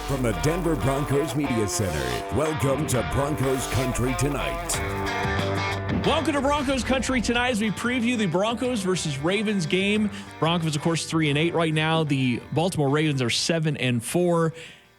From the Denver Broncos Media Center, welcome to Broncos Country Tonight. Welcome to Broncos Country Tonight as we preview the Broncos versus Ravens game. Broncos, of course, 3-8 right now. The Baltimore Ravens are 7-4.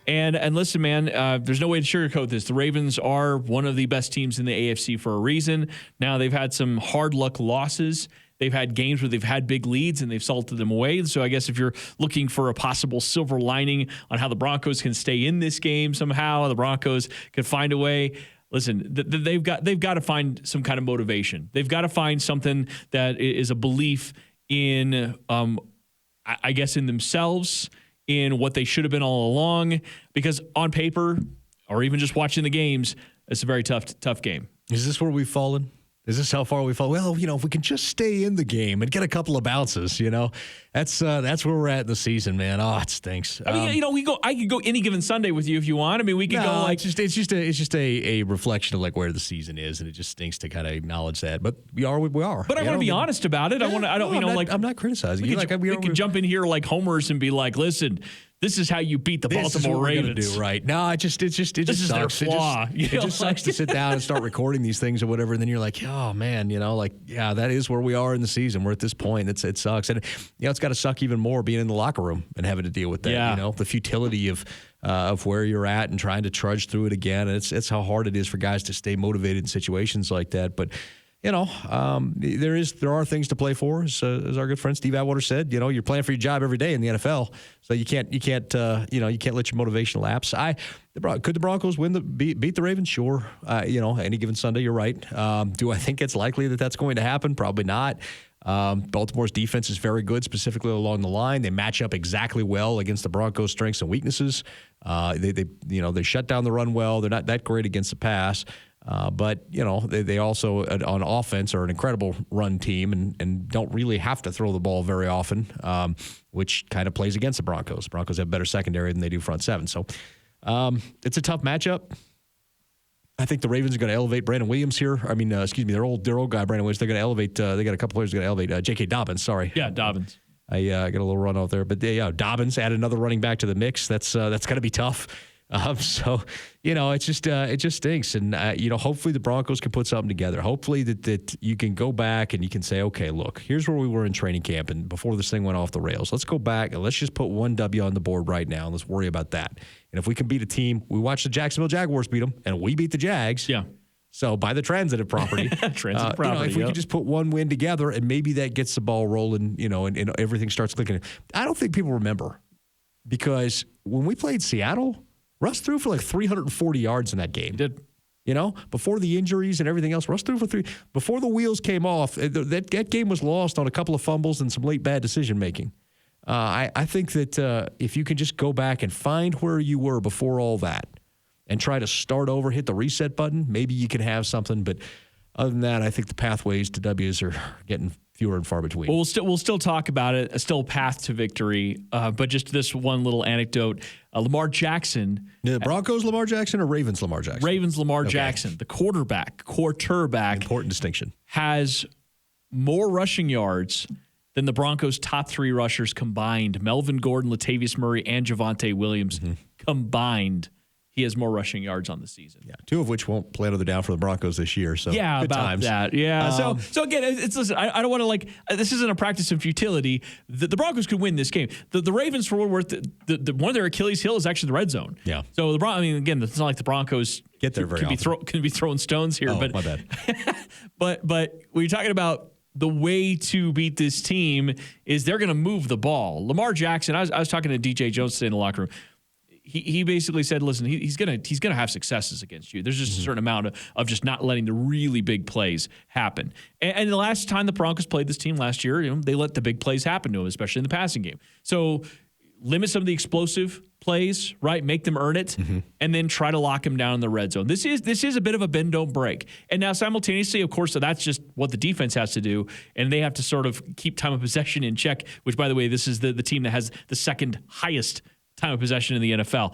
And listen, man, there's no way to sugarcoat this. The Ravens are one of the best teams in the AFC for a reason. Now, they've had some hard luck losses. They've had games where they've had big leads and they've salted them away. So I guess if you're looking for a possible silver lining on how the Broncos can stay in this game somehow, the Broncos can find a way. Listen, they've got to find some kind of motivation. They've got to find something that is a belief in, I guess, in themselves, in what they should have been all along. Because on paper, or even just watching the games, it's a very tough game. Is this where we've fallen? Is this how far we fall? Well, if we can just stay in the game and get a couple of bounces, that's where we're at in the season, man. Oh, it stinks. I mean, I could go any given Sunday with you if you want. I mean, we could go like it's just a reflection of like where the season is, and it just stinks to kind of acknowledge that. But we are what we are. But I want to be honest about it. I'm not criticizing you. We could jump in here like homers and be like, listen, this is how you beat the Baltimore Ravens. This is what we're gonna do, right? No, it just sucks. Their flaw. It just sucks to sit down and start recording these things or whatever, and then you're like, oh man, that is where we are in the season. We're at this point. It sucks, and it's got to suck even more being in the locker room and having to deal with that. Yeah. The futility of where you're at and trying to trudge through it again. And it's how hard it is for guys to stay motivated in situations like that. But there are things to play for, as our good friend Steve Atwater said. You're playing for your job every day in the NFL, so you can't let your motivation lapse. Could the Broncos beat the Ravens? Sure. Any given Sunday, you're right. Do I think it's likely that that's going to happen? Probably not. Baltimore's defense is very good, specifically along the line. They match up exactly well against the Broncos' strengths and weaknesses. They shut down the run well. They're not that great against the pass. But they also, on offense, are an incredible run team and don't really have to throw the ball very often, which kind of plays against the Broncos. The Broncos have better secondary than they do front seven. So it's a tough matchup. I think the Ravens are going to elevate Brandon Williams here. I mean, their old guy, Brandon Williams. They're going to elevate. They got a couple players going to elevate. J.K. Dobbins, sorry. Yeah, Dobbins. I got a little run out there. But, Dobbins, add another running back to the mix. That's going to be tough. It just stinks. And, hopefully the Broncos can put something together. Hopefully that you can go back and you can say, okay, look, here's where we were in training camp and before this thing went off the rails. Let's go back and let's just put one W on the board right now and let's worry about that. And if we can beat a team, we watched the Jacksonville Jaguars beat them and we beat the Jags. Yeah. So by the transitive property, if we could just put one win together and maybe that gets the ball rolling, and everything starts clicking. I don't think people remember because when we played Seattle, Russ threw for like 340 yards in that game. He did. Before the injuries and everything else, Russ threw for three. Before the wheels came off, that game was lost on a couple of fumbles and some late bad decision making. I think that if you can just go back and find where you were before all that and try to start over, hit the reset button, maybe you can have something. But other than that, I think the pathways to W's are getting fewer and far between. Well, we'll still talk about it. Still a path to victory. But just this one little anecdote: Lamar Jackson. The Broncos Lamar Jackson or Ravens Lamar Jackson? Ravens Lamar Jackson, the quarterback. Important distinction. Has more rushing yards than the Broncos' top three rushers combined: Melvin Gordon, Latavius Murray, and Javonte Williams combined. He has more rushing yards on the season. Yeah, two of which won't play another down for the Broncos this year. So yeah, good about times. That. Yeah. So again, listen. I don't want to this isn't a practice of futility. The Broncos could win this game. The Ravens, for what it's worth, the one of their Achilles heel is actually the red zone. Yeah. So again, it's not like the Broncos get there very often. Can be throwing stones here. Oh, but my bad. but when you're talking about the way to beat this team is they're going to move the ball. Lamar Jackson. I was talking to DJ Jones today in the locker room. He basically said, listen, he's gonna have successes against you. There's just a certain amount of just not letting the really big plays happen. And the last time the Broncos played this team last year, they let the big plays happen to them, especially in the passing game. So limit some of the explosive plays, right? Make them earn it, and then try to lock them down in the red zone. This is a bit of a bend don't break. And now simultaneously, of course, so that's just what the defense has to do, and they have to sort of keep time of possession in check. Which, by the way, this is the team that has the second highest time of possession in the NFL.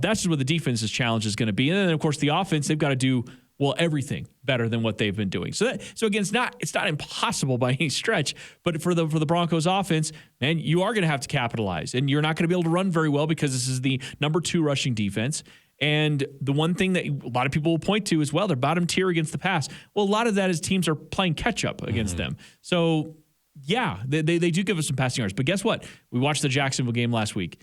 That's just what the defense's challenge is going to be. And then, of course, the offense, they've got to do Well, everything better than what they've been doing. So again, it's not impossible by any stretch, but for the Broncos offense, man, you are going to have to capitalize, and you're not going to be able to run very well because this is the number 2 rushing defense. And the one thing that a lot of people will point to as well, they're bottom tier against the pass. Well, a lot of that is teams are playing catch up against them. So yeah, they do give us some passing yards. But guess what? We watched the Jacksonville game last week.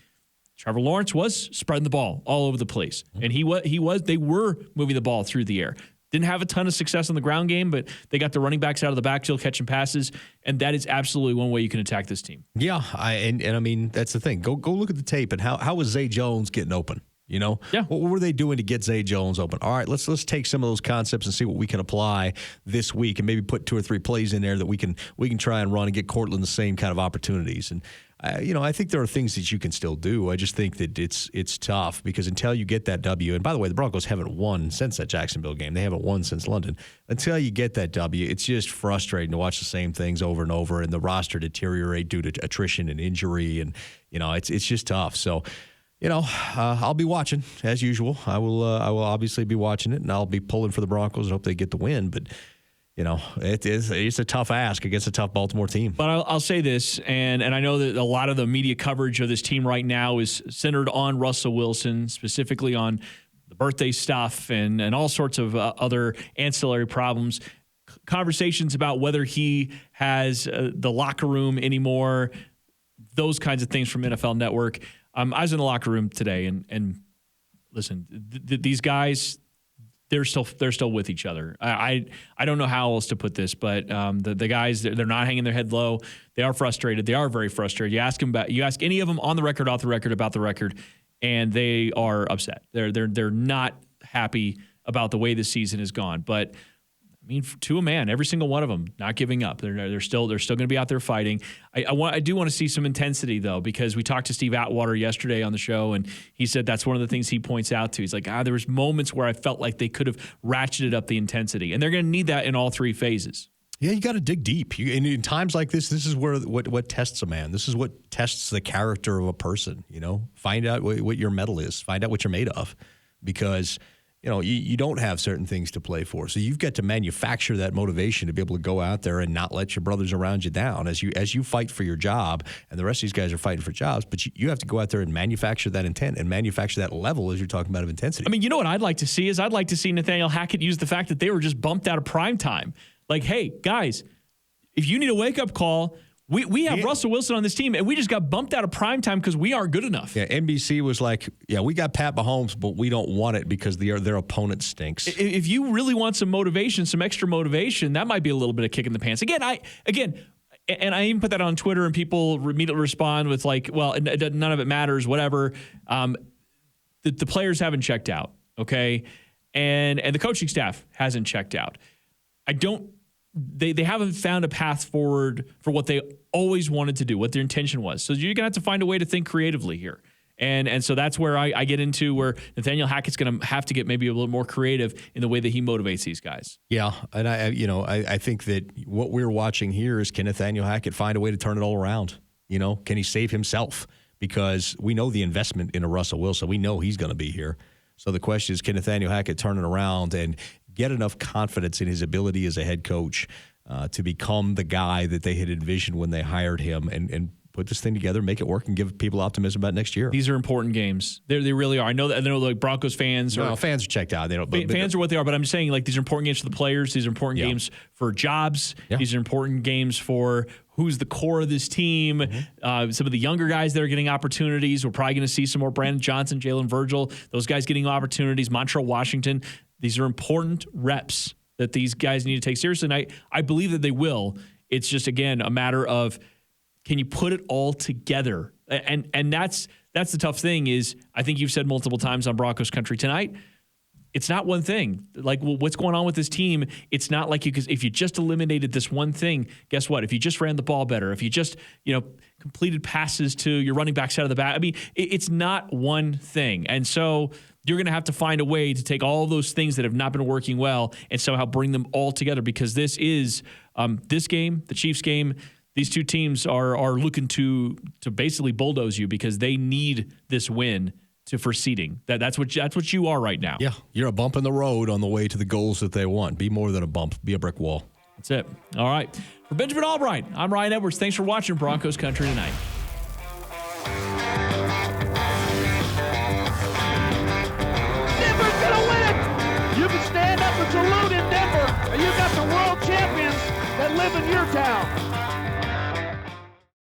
Trevor Lawrence was spreading the ball all over the place, and they were moving the ball through the air. Didn't have a ton of success on the ground game, but they got the running backs out of the backfield catching passes, and that is absolutely one way you can attack this team. Yeah, and I mean that's the thing. Go look at the tape and how was Zay Jones getting open? You know, What were they doing to get Zay Jones open? All right, let's take some of those concepts and see what we can apply this week, and maybe put 2 or 3 plays in there that we can try and run and get Cortland the same kind of opportunities. And I think there are things that you can still do. I just think that it's tough because until you get that W, and by the way, the Broncos haven't won since that Jacksonville game. They haven't won since London. Until you get that W, it's just frustrating to watch the same things over and over, and the roster deteriorate due to attrition and injury, and it's just tough. So. I'll be watching as usual. I will obviously be watching it, and I'll be pulling for the Broncos and hope they get the win. But it's a tough ask against a tough Baltimore team. But I'll say this, and I know that a lot of the media coverage of this team right now is centered on Russell Wilson, specifically on the birthday stuff and all sorts of other ancillary problems. Conversations about whether he has the locker room anymore, those kinds of things from NFL Network. I was in the locker room today, and listen, these guys, they're still with each other. I don't know how else to put this, but the guys, they're not hanging their head low. They are frustrated. They are very frustrated. You ask any of them on the record, off the record, about the record, and they are upset. They're not happy about the way the season has gone. But I mean, to a man, every single one of them not giving up. They're still going to be out there fighting. I do want to see some intensity though, because we talked to Steve Atwater yesterday on the show, and he said that's one of the things he points out to. He's like, there was moments where I felt like they could have ratcheted up the intensity, and they're going to need that in all 3 phases. Yeah, you got to dig deep. And in times like this is where what tests a man. This is what tests the character of a person. Find out what your mettle is. Find out what you're made of, because. You don't have certain things to play for. So you've got to manufacture that motivation to be able to go out there and not let your brothers around you down as you fight for your job. And the rest of these guys are fighting for jobs. But you have to go out there and manufacture that intent and manufacture that level as you're talking about of intensity. I mean, what I'd like to see is I'd like to see Nathaniel Hackett use the fact that they were just bumped out of prime time. Like, hey, guys, if you need a wake-up call, we have Russell Wilson on this team, and we just got bumped out of primetime because we aren't good enough. Yeah, NBC was like, we got Pat Mahomes, but we don't want it because their opponent stinks. If you really want some motivation, some extra motivation, that might be a little bit of kick in the pants. Again, I even put that on Twitter, and people immediately respond with like, well, none of it matters, whatever. The players haven't checked out, okay? And the coaching staff hasn't checked out. They haven't found a path forward for what they always wanted to do, what their intention was. So you're going to have to find a way to think creatively here. And so that's where I get into where Nathaniel Hackett's going to have to get maybe a little more creative in the way that he motivates these guys. Yeah, and I think that what we're watching here is, can Nathaniel Hackett find a way to turn it all around? Can he save himself? Because we know the investment in a Russell Wilson. We know he's going to be here. So the question is, can Nathaniel Hackett turn it around and get enough confidence in his ability as a head coach to become the guy that they had envisioned when they hired him and put this thing together, make it work, and give people optimism about next year. These are important games. They really are. I know like Broncos fans fans are checked out. They don't. Fans are what they are, but I'm just saying, like, these are important games for the players. These are important games for jobs. Yeah. These are important games for who's the core of this team. Mm-hmm. Some of the younger guys that are getting opportunities. We're probably going to see some more Brandon Johnson, Jalen Virgil, those guys getting opportunities. Montreal Washington. These are important reps that these guys need to take seriously. And I believe that they will. It's just, again, a matter of, can you put it all together? And that's the tough thing is, I think you've said multiple times on Broncos Country Tonight, it's not one thing. Like, well, what's going on with this team? It's not like if you just eliminated this one thing, guess what? If you just ran the ball better, if you just, completed passes to your running backs out of the back, I mean, it's not one thing. And so you're going to have to find a way to take all those things that have not been working well and somehow bring them all together, because this is this game, the Chiefs game. These two teams are looking to basically bulldoze you because they need this win for seeding. That's what you are right now. Yeah, you're a bump in the road on the way to the goals that they want. Be more than a bump. Be a brick wall. That's it. All right. For Benjamin Allbright, I'm Ryan Edwards. Thanks for watching Broncos Country Tonight. Denver's going to win! You can stand up and salute in Denver, and you got the world champions that live in your town.